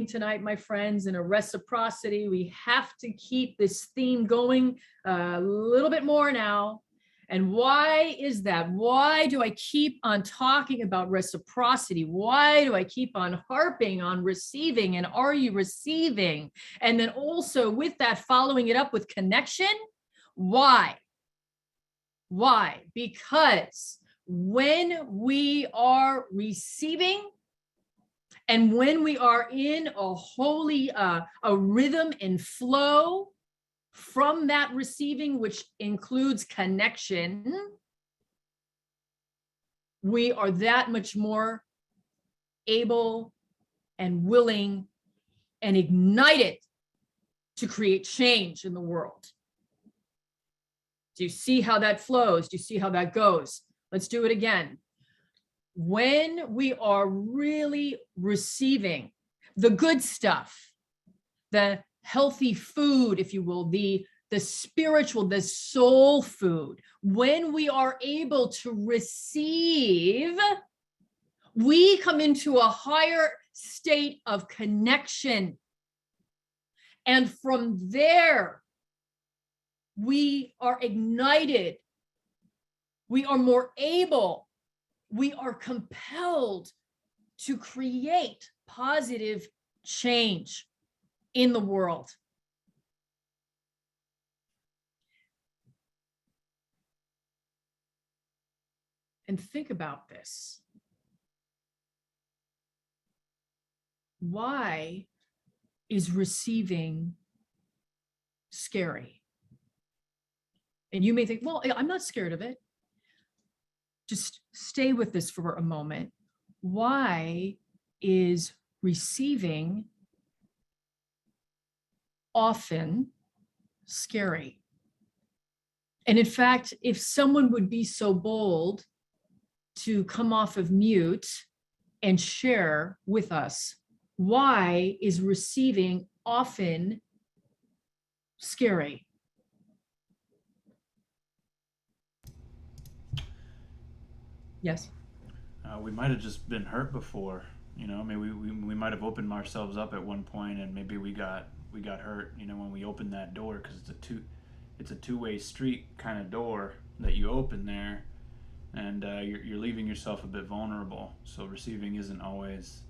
tonight, my friends, in a reciprocity. We have to keep this theme going a little bit more now. And why is that? Why do I keep on talking about reciprocity? Why do I keep on harping on receiving? And are you receiving? And then also with that, following it up with connection. Why? Why? Because when we are receiving, and when we are in a holy, a rhythm and flow from that receiving, which includes connection, we are that much more able and willing and ignited to create change in the world. Do you see how that flows? Do you see how that goes? Let's do it again. When we are really receiving the good stuff, the healthy food, if you will, the spiritual, the soul food, when we are able to receive, we come into a higher state of connection. And from there, we are ignited. We are more able. We are compelled to create positive change in the world. And think about this. Why is receiving scary? And you may think, well, I'm not scared of it. Just stay with this for a moment. Why is receiving often scary? And in fact, if someone would be so bold to come off of mute and share with us, why is receiving often scary? Yes. We might have just been hurt before, you know. Maybe we might have opened ourselves up at one point, and maybe we got hurt, you know, when we opened that door, because it's a two-way street kind of door that you open there, and you're leaving yourself a bit vulnerable. So receiving isn't always,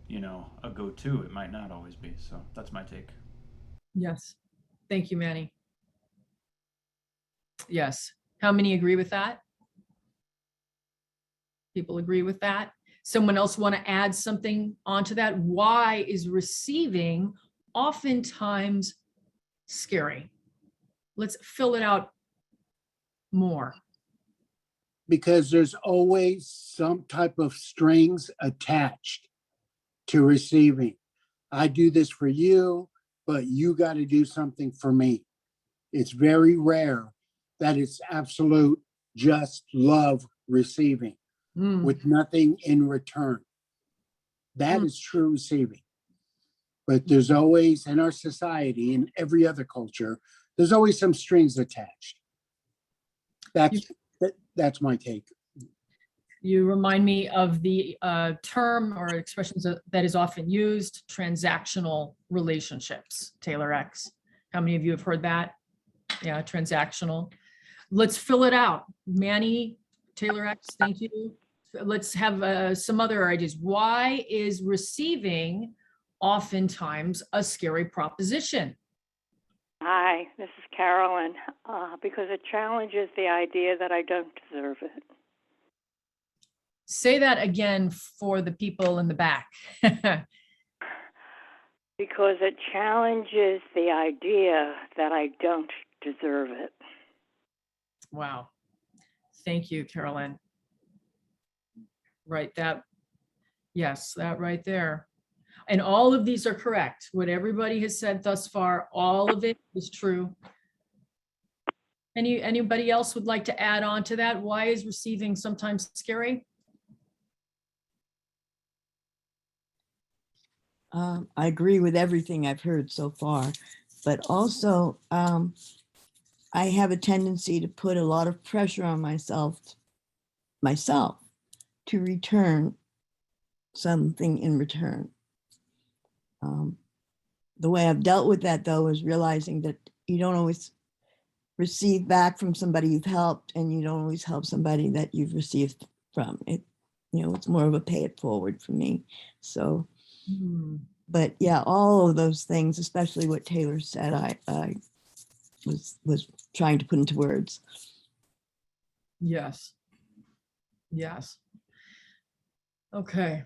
you know, a go-to. It might not always be. So that's my take. Yes. Thank you, Manny. Yes. How many agree with that? People agree with that? Someone else want to add something onto that? Why is receiving oftentimes scary? Let's fill it out more. Because there's always some type of strings attached to receiving. I do this for you, but you got to do something for me. It's very rare that it's absolute just love receiving with nothing in return. That is true receiving. But there's always, in our society, in every other culture, there's always some strings attached. That's my take. You remind me of the term or expressions that is often used, transactional relationships, Taylor X. How many of you have heard that? Yeah, transactional. Let's fill it out. Manny, Taylor X, thank you. Let's have some other ideas. Why is receiving oftentimes a scary proposition? Hi, this is Carolyn. Because it challenges the idea that I don't deserve it. Say that again for the people in the back. Because it challenges the idea that I don't deserve it. Wow. Thank you, Carolyn. Right, that, yes, that right there. And all of these are correct. What everybody has said thus far, all of it is true. Anybody else would like to add on to that? Why is receiving sometimes scary? I agree with everything I've heard so far, but also I have a tendency to put a lot of pressure on myself to return something in return. The way I've dealt with that, though, is realizing that you don't always receive back from somebody you've helped, and you don't always help somebody that you've received from. It, it's more of a pay it forward for me. So, but yeah, all of those things, especially what Taylor said, I was trying to put into words. Yes. Yes. Okay.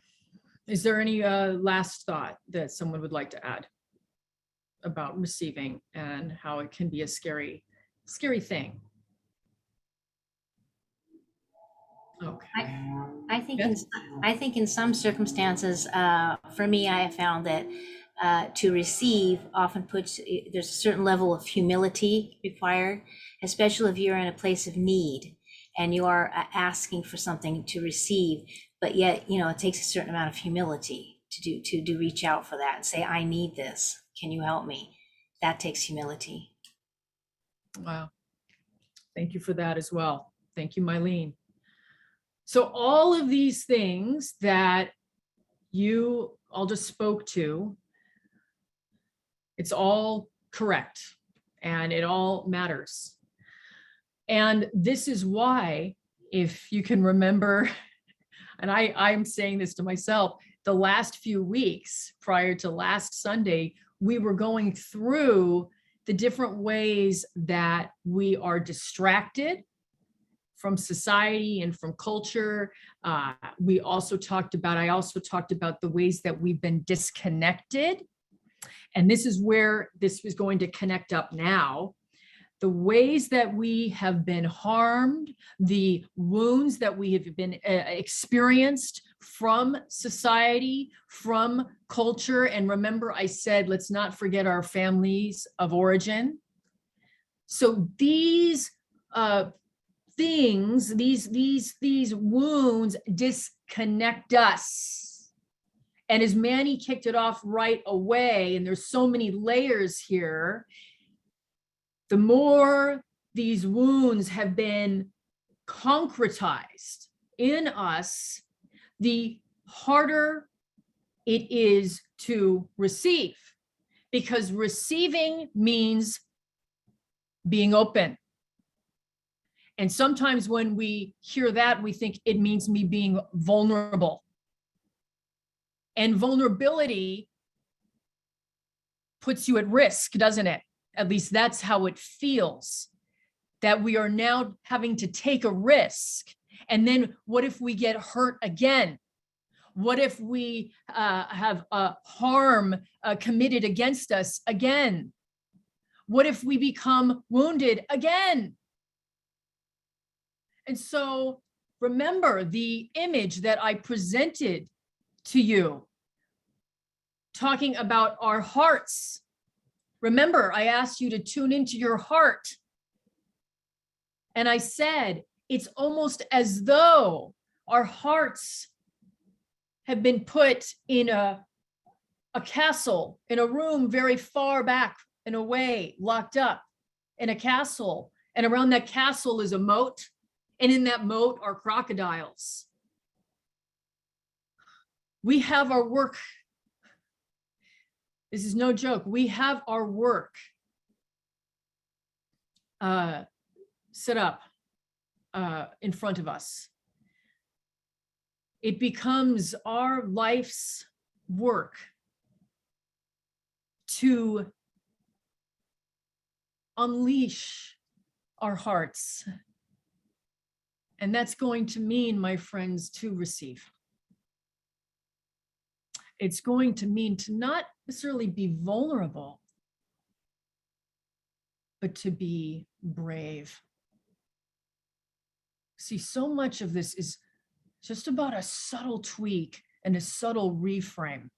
Is there any last thought that someone would like to add about receiving and how it can be a scary thing? Okay. I think Yes. I think in some circumstances, for me, I have found that to receive often there's a certain level of humility required, especially if you're in a place of need and you are asking for something to receive, but yet, it takes a certain amount of humility to reach out for that and say, I need this. Can you help me? That takes humility. Wow. Thank you for that as well. Thank you, Mylene. So all of these things that you all just spoke to, it's all correct and it all matters. And this is why, if you can remember, and I'm saying this to myself, the last few weeks prior to last Sunday, we were going through the different ways that we are distracted from society and from culture. I also talked about the ways that we've been disconnected. And this is where this was going to connect up now. The ways that we have been harmed, the wounds that we have been experienced from society, from culture. And remember, I said, let's not forget our families of origin. So these things, these wounds disconnect us. And as Manny kicked it off right away, and there's so many layers here, the more these wounds have been concretized in us, the harder it is to receive, because receiving means being open. And sometimes when we hear that, we think it means me being vulnerable. And vulnerability puts you at risk, doesn't it? At least that's how it feels, that we are now having to take a risk. And then what if we get hurt again? What if we have harm committed against us again? What if we become wounded again? And so remember the image that I presented to you, talking about our hearts. Remember, I asked you to tune into your heart. And I said, it's almost as though our hearts have been put in a castle, in a room very far back and away, locked up in a castle. And around that castle is a moat. And in that moat are crocodiles. We have our work. This is no joke. We have our work set up in front of us. It becomes our life's work to unleash our hearts. And that's going to mean, my friends, to receive. It's going to mean to not necessarily be vulnerable, but to be brave. See, so much of this is just about a subtle tweak and a subtle reframe.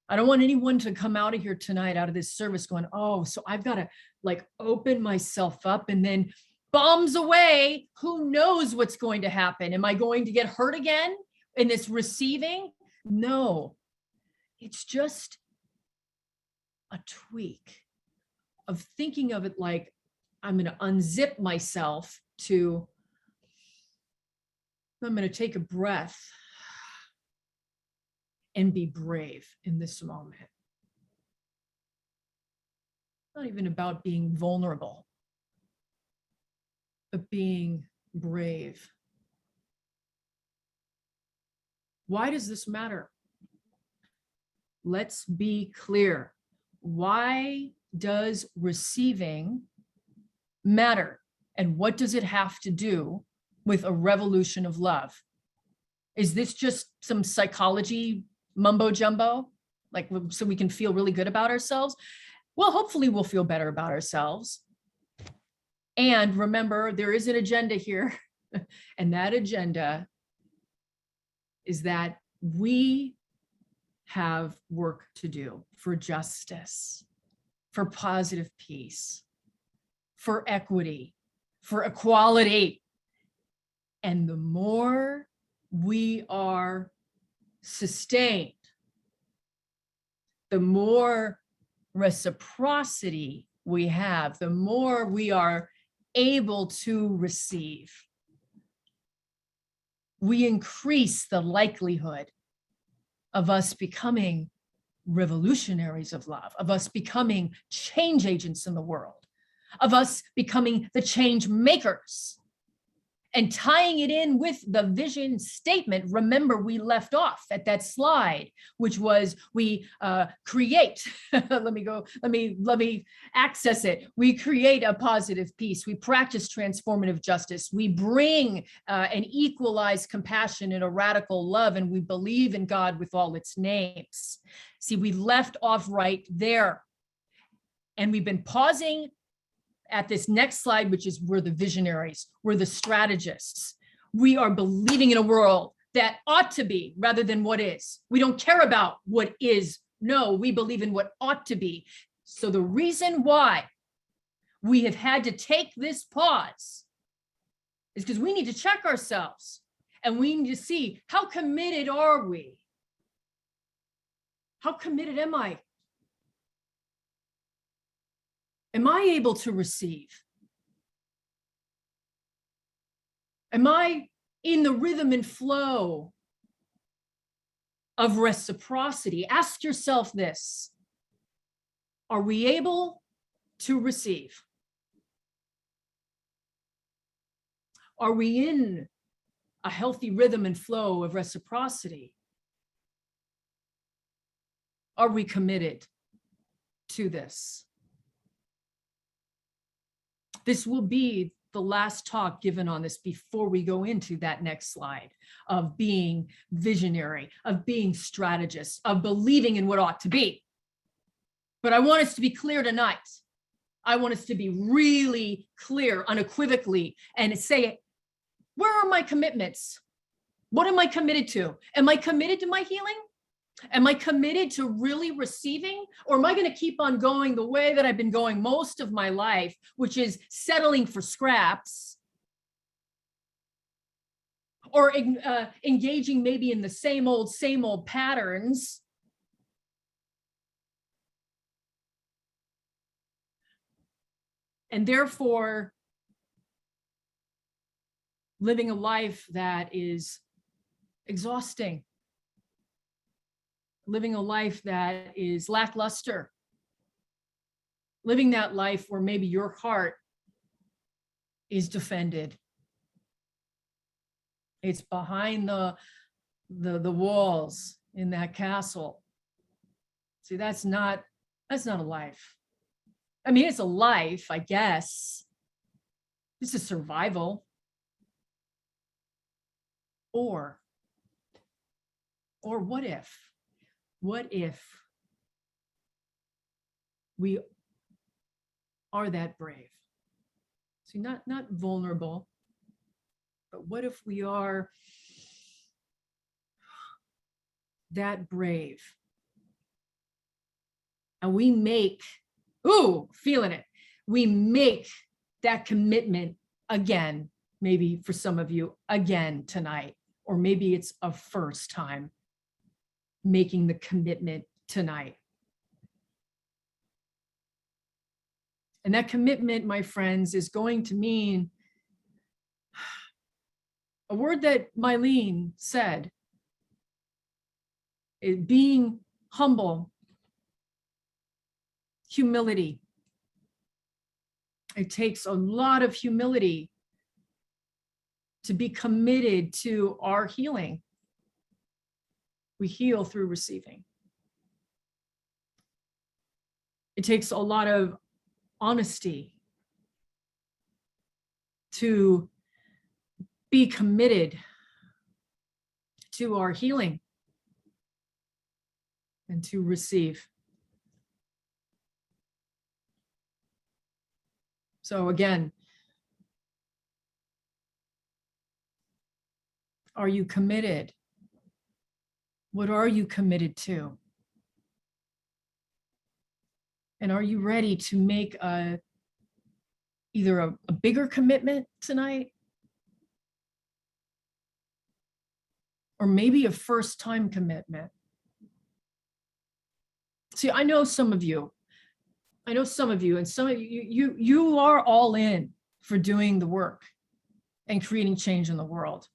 I don't want anyone to come out of here tonight, out of this service going, oh, so I've got to like open myself up, and then bombs away. Who knows what's going to happen? Am I going to get hurt again in this receiving? No, it's just a tweak of thinking of it like I'm going to unzip myself to, I'm going to take a breath and be brave in this moment. not even about being vulnerable, but being brave. Why does this matter? Let's be clear. Why does receiving matter? And what does it have to do with a revolution of love? Is this just some psychology mumbo jumbo? Like, so we can feel really good about ourselves? Well, hopefully we'll feel better about ourselves. And remember, there is an agenda here. And that agenda is that we have work to do for justice, for positive peace, for equity, for equality. And the more we are sustained, the more reciprocity we have, the more we are able to receive. We increase the likelihood of us becoming revolutionaries of love, of us becoming change agents in the world, of us becoming the change makers. And tying it in with the vision statement, remember we left off at that slide, which was we create, let me access it. We create a positive peace. We practice transformative justice. We bring an equalized compassion and a radical love, and we believe in God with all its names. See, we left off right there. And we've been pausing at this next slide, which is we're the visionaries, we're the strategists. We are believing in a world that ought to be rather than what is. We don't care about what is. No, we believe in what ought to be. So the reason why we have had to take this pause is because we need to check ourselves and we need to see how committed are we? How committed am I? Am I able to receive? Am I in the rhythm and flow of reciprocity? Ask yourself this. Are we able to receive? Are we in a healthy rhythm and flow of reciprocity? Are we committed to this? This will be the last talk given on this before we go into that next slide of being visionary, of being strategist, of believing in what ought to be. But I want us to be clear tonight. I want us to be really clear unequivocally and say, where are my commitments? What am I committed to? Am I committed to my healing? Am I committed to really receiving? Or am I going to keep on going the way that I've been going most of my life, which is settling for scraps? Or engaging maybe in the same old patterns? And therefore, living a life that is exhausting. Living a life that is lackluster, living that life where maybe your heart is defended. It's behind the walls in that castle. See, that's not a life. I mean, it's a life, I guess. It's a survival. Or what if? What if we are that brave? See, not vulnerable, but what if we are that brave? And we make, feeling it. We make that commitment again, maybe for some of you, again tonight, or maybe it's a first time making the commitment tonight. And that commitment, my friends, is going to mean a word that Mylene said, being humble, humility, It takes a lot of humility to be committed to our healing. We heal through receiving. It takes a lot of honesty to be committed to our healing and to receive. So again, are you committed? What are you committed to? And are you ready to make either a bigger commitment tonight, or maybe a first time commitment? See, I know some of you, and some of you are all in for doing the work and creating change in the world.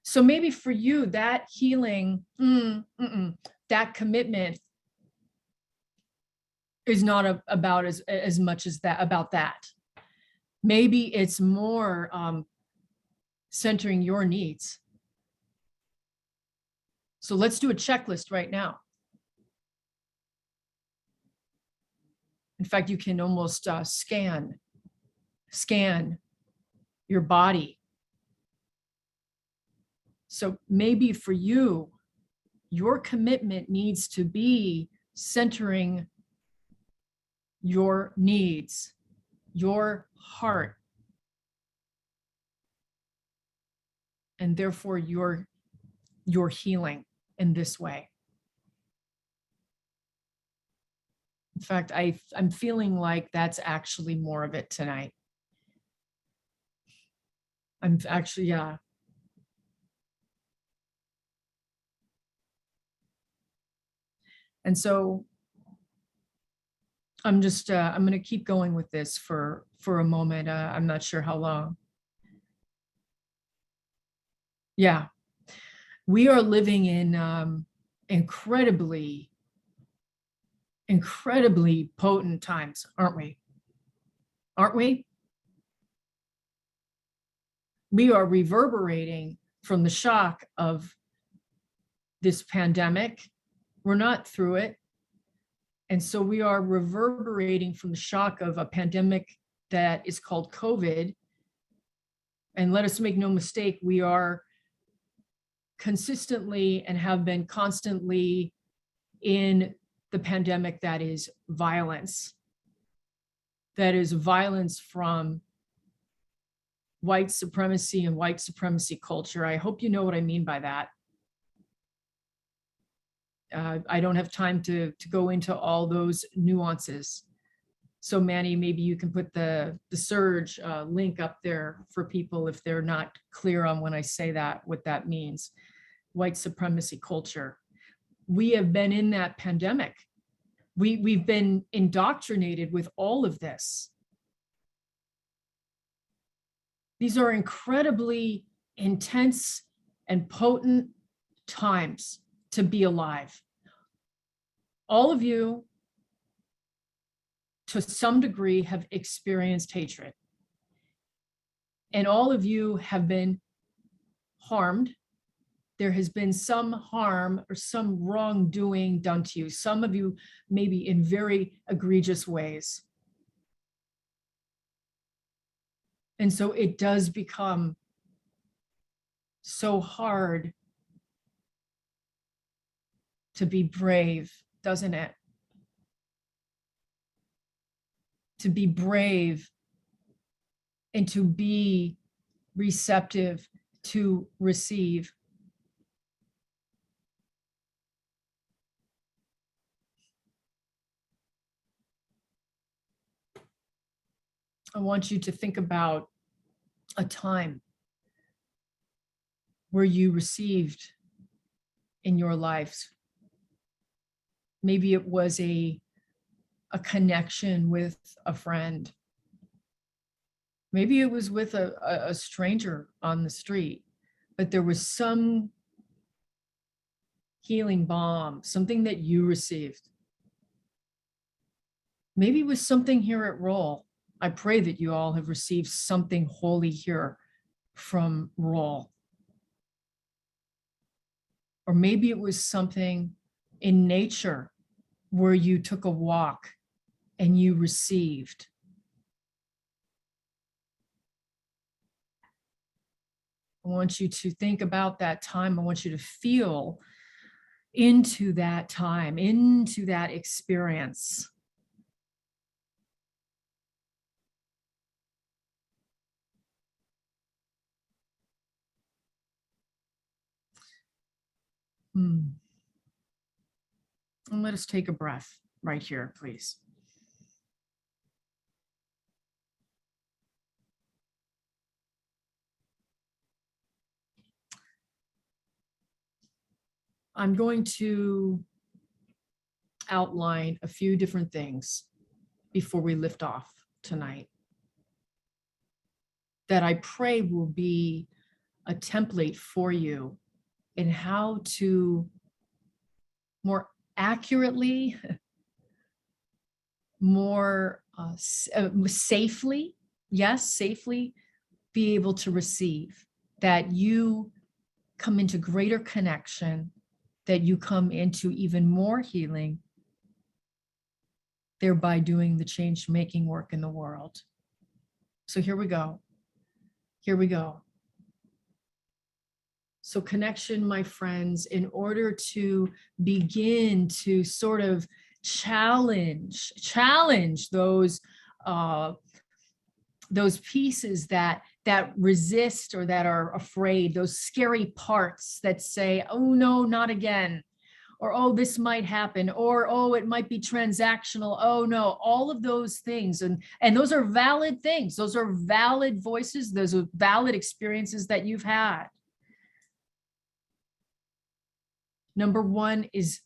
So maybe for you, that healing, that commitment is not about as much as that, about that. Maybe it's more centering your needs. So let's do a checklist right now. In fact, you can almost scan your body. So maybe for you, your commitment needs to be centering your needs, your heart, and therefore your healing in this way. In fact, I'm feeling like that's actually more of it tonight. I'm actually, yeah. And so I'm just, I'm going to keep going with this for a moment. I'm not sure how long. Yeah, we are living in incredibly potent times, aren't we? Aren't we? We are reverberating from the shock of this pandemic. We're not through it. And so we are reverberating from the shock of a pandemic that is called COVID. And let us make no mistake, we are consistently and have been constantly in the pandemic that is violence. That is violence from white supremacy and white supremacy culture. I hope you know what I mean by that. I don't have time to go into all those nuances. So Manny, maybe you can put the Surge link up there for people if they're not clear on when I say that, what that means. White supremacy culture. We have been in that pandemic. We've been indoctrinated with all of this. These are incredibly intense and potent times to be alive. All of you, to some degree, have experienced hatred. And all of you have been harmed. There has been some harm or some wrongdoing done to you. Some of you maybe in very egregious ways. And so it does become so hard to be brave, doesn't it? To be brave and to be receptive to receive. I want you to think about a time where you received in your lives. Maybe it was a connection with a friend. Maybe it was with a stranger on the street, but there was some healing balm, something that you received. Maybe it was something here at Roll. I pray that you all have received something holy here from Roll. Or maybe it was something in nature where you took a walk and you received. I want you to think about that time. I want you to feel into that time, into that experience. And let us take a breath right here, please. I'm going to outline a few different things before we lift off tonight that I pray will be a template for you in how to more accurately, more safely, yes, safely be able to receive, that you come into greater connection, that you come into even more healing, thereby doing the change-making work in the world. So here we go. Here we go. So connection, my friends, in order to begin to sort of challenge those pieces that resist or that are afraid, those scary parts that say, oh no, not again, or oh, this might happen, or oh, it might be transactional, oh no, all of those things. And those are valid things. Those are valid voices. Those are valid experiences that you've had. Number one is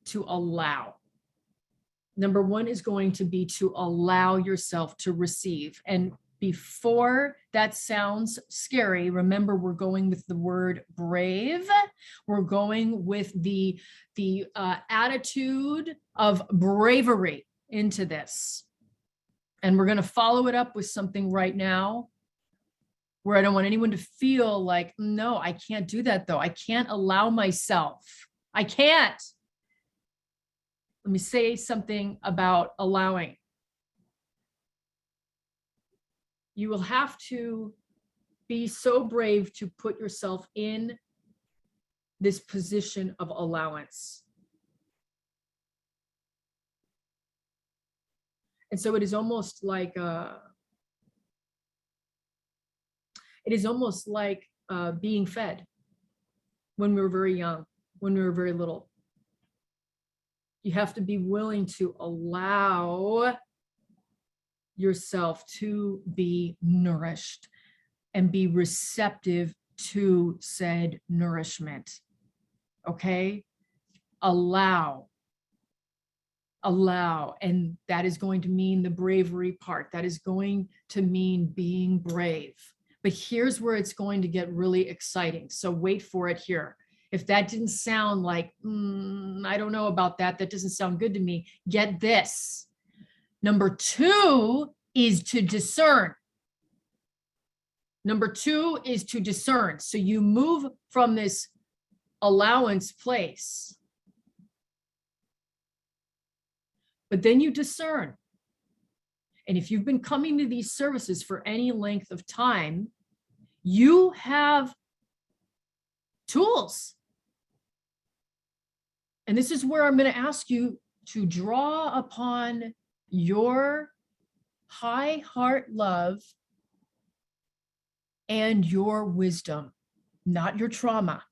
to allow. Number one is going to be to allow yourself to receive. And before that sounds scary, remember we're going with the word brave. We're going with the attitude of bravery into this. And we're going to follow it up with something right now where I don't want anyone to feel like, no, I can't do that though. I can't allow myself. I can't. Let me say something about allowing. You will have to be so brave to put yourself in this position of allowance. And so it is almost like being fed when we were very young, when we were very little. You have to be willing to allow yourself to be nourished and be receptive to said nourishment. Okay? Allow. And that is going to mean the bravery part. That is going to mean being brave. But here's where it's going to get really exciting. So wait for it here. If that didn't sound like, I don't know about that, that doesn't sound good to me, get this. Number two is to discern. Number two is to discern. So you move from this allowance place, but then you discern. And if you've been coming to these services for any length of time, you have tools. And this is where I'm going to ask you to draw upon your high heart love and your wisdom, not your trauma,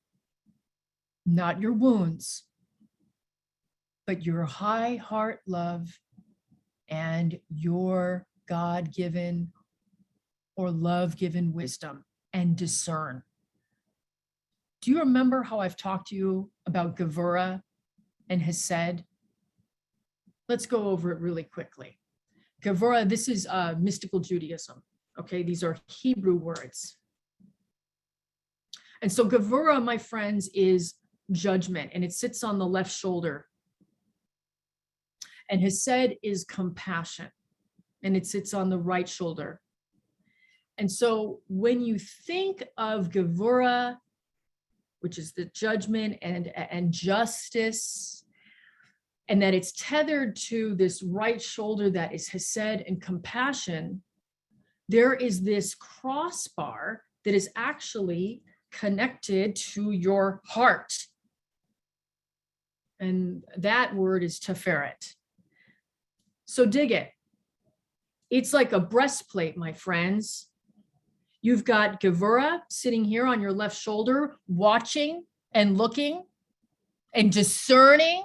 not your wounds, but your high heart love and your God-given or love-given wisdom, and discern. Do you remember how I've talked to you about Gevurah and Hesed? Let's go over it really quickly. Gevurah, this is mystical Judaism. Okay, these are Hebrew words. And so Gevurah, my friends, is judgment, and it sits on the left shoulder. And Hesed is compassion. and it sits on the right shoulder. And so when you think of Gevura, which is the judgment and justice, and that it's tethered to this right shoulder that is Hesed and compassion, there is this crossbar that is actually connected to your heart. And that word is Teferet. So dig it. It's like a breastplate, my friends. You've got Gevura sitting here on your left shoulder, watching and looking and discerning.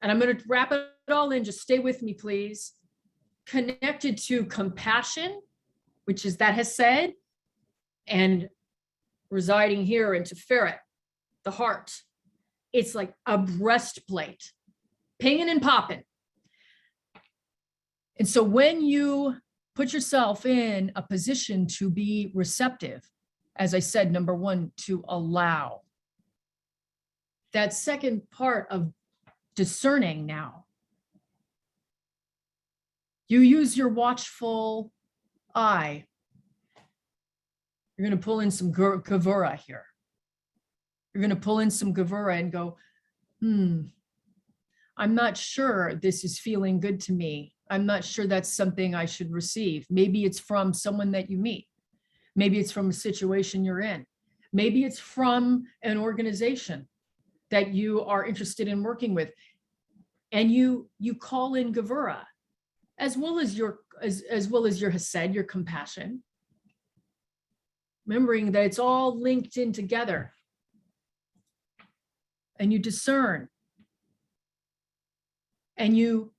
And I'm going to wrap it all in. Just stay with me, please. Connected to compassion, which is that Hesed, and residing here in Teferet, the heart. It's like a breastplate, pinging and popping. And so when you put yourself in a position to be receptive, as I said, number one, to allow. That second part of discerning now, you use your watchful eye. You're going to pull in some Gevura here. You're going to pull in some Gevura and go, I'm not sure this is feeling good to me. I'm not sure that's something I should receive. Maybe it's from someone that you meet. Maybe it's from a situation you're in. Maybe it's from an organization that you are interested in working with. And you call in Gevura, as well as your Hesed, your compassion. Remembering that it's all linked in together. And you discern. And you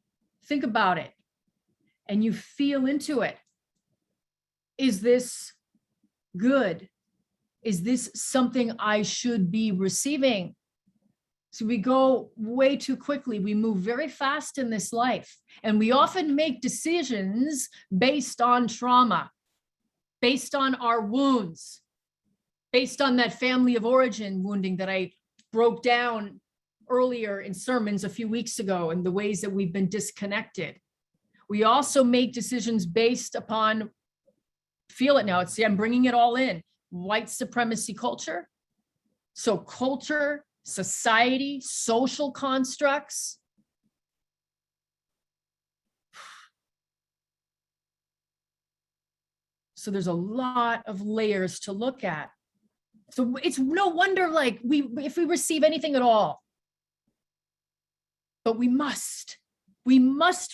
think about it. And you feel into it. Is this good? Is this something I should be receiving? So we go way too quickly. We move very fast in this life. And we often make decisions based on trauma, based on our wounds, based on that family of origin wounding that I broke down earlier in sermons a few weeks ago, and the ways that we've been disconnected. We also make decisions based upon, feel it now, I'm bringing it all in, white supremacy culture. So culture, society, social constructs. So there's a lot of layers to look at. So it's no wonder, like, if we receive anything at all, but we must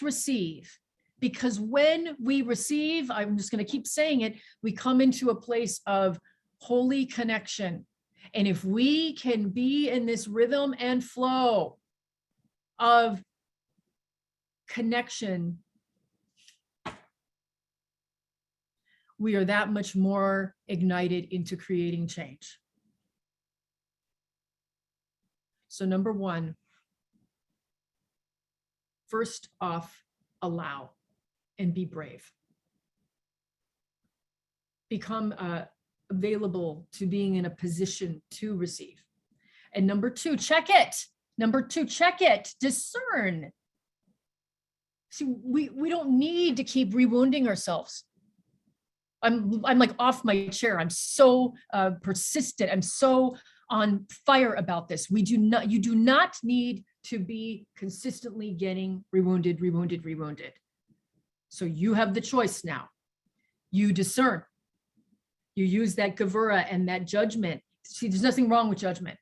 receive, because when we receive, I'm just going to keep saying it, we come into a place of holy connection. And if we can be in this rhythm and flow of connection, we are that much more ignited into creating change. So number one, first off, allow and be brave. Become available to being in a position to receive. And number two, check it. Discern. See, we don't need to keep rewounding ourselves. I'm like off my chair. I'm so persistent. I'm so on fire about this. You do not need to be consistently getting rewounded. So you have the choice now. You discern. You use that Gevura and that judgment. See, there's nothing wrong with judgment.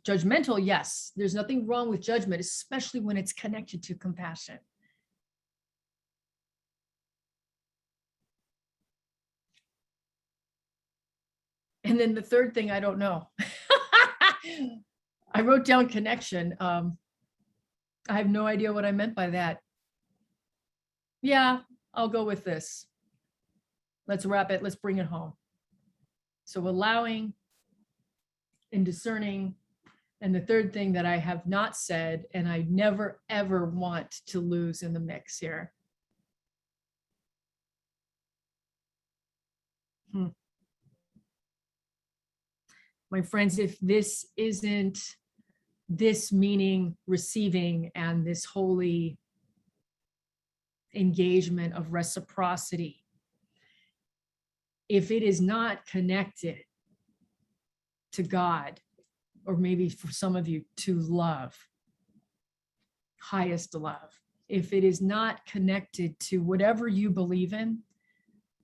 Judgmental, yes. There's nothing wrong with judgment, especially when it's connected to compassion. And then the third thing, I don't know. I wrote down connection. I have no idea what I meant by that. Yeah, I'll go with this. Let's wrap it. Let's bring it home. So allowing and discerning. And the third thing that I have not said, and I never, ever want to lose in the mix here. My friends, if this isn't this meaning receiving and this holy engagement of reciprocity, if it is not connected to God, or maybe for some of you to love, highest love, if it is not connected to whatever you believe in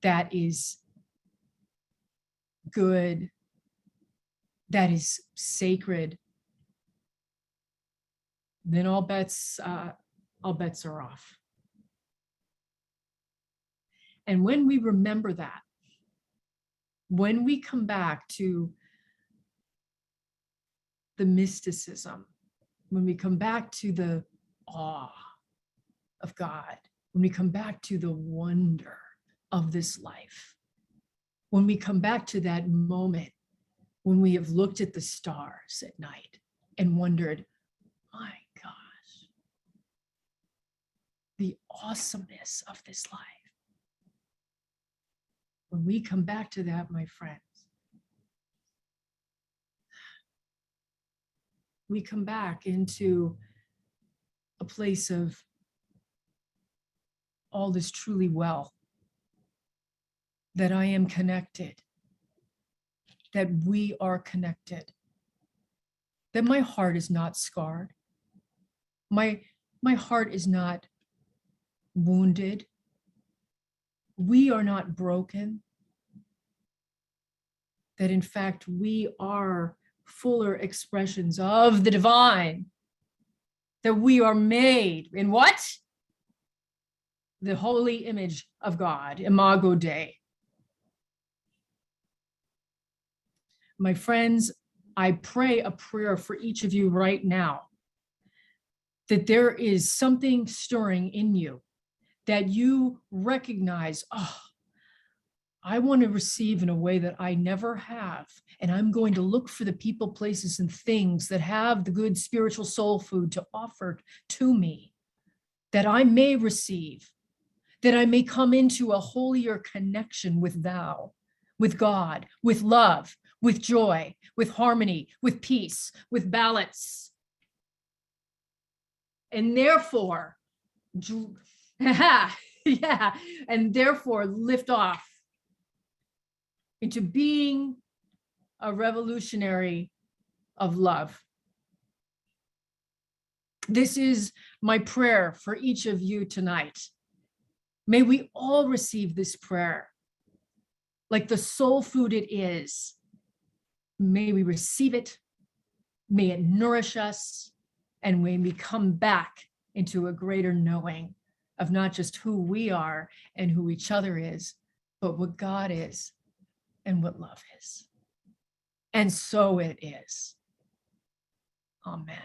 that is good, that is sacred, then all bets are off. And when we remember that, when we come back to the mysticism, when we come back to the awe of God, when we come back to the wonder of this life, when we come back to that moment when we have looked at the stars at night and wondered, my gosh, the awesomeness of this life. When we come back to that, my friends, we come back into a place of all is truly well, that I am connected, that we are connected, that my heart is not scarred, my heart is not wounded, we are not broken, that in fact we are fuller expressions of the divine, that we are made in what? The holy image of God, Imago Dei. My friends, I pray a prayer for each of you right now, that there is something stirring in you, that you recognize, oh, I want to receive in a way that I never have. And I'm going to look for the people, places, and things that have the good spiritual soul food to offer to me, that I may receive, that I may come into a holier connection with thou, with God, with love, with joy, with harmony, with peace, with balance. And therefore, yeah, and therefore lift off into being a revolutionary of love. This is my prayer for each of you tonight. May we all receive this prayer like the soul food it is. May we receive it, may it nourish us, and may we come back into a greater knowing of not just who we are and who each other is, but what God is and what love is. And so it is. Amen.